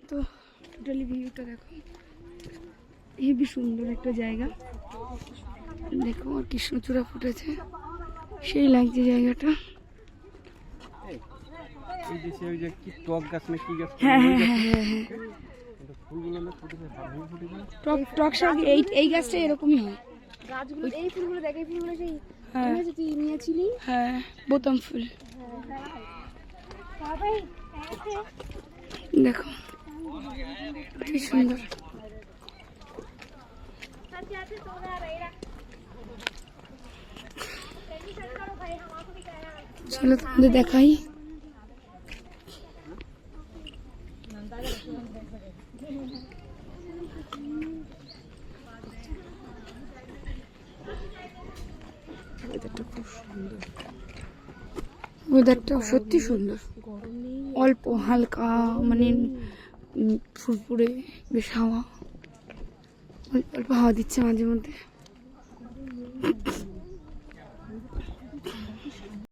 তো টোটালি ভিউটা দেখো, হেবি সুন্দর একটা জায়গা। দেখো আর কৃষ্ণচূড়া ফুটেছে, সেই লাগছে জায়গাটা। হ্যাঁ হ্যাঁ হ্যাঁ হ্যাঁ হ্যাঁ, টক শাক এই গাছটা এরকমই হয়। গাছগুলো এই ফুলগুলো দেখ, এই ফুলগুলো সেই হ্যাঁ তুই নিয়েছিলি। হ্যাঁ, বোতাম ফুল। দেখো কি সুন্দর। চলো তোমাদের দেখাই। ওয়েদারটা সত্যি সুন্দর, অল্প হালকা মানে ফুরফুরে, বেশ হাওয়া, অল্প অল্প হাওয়া দিচ্ছে মাঝে মধ্যে।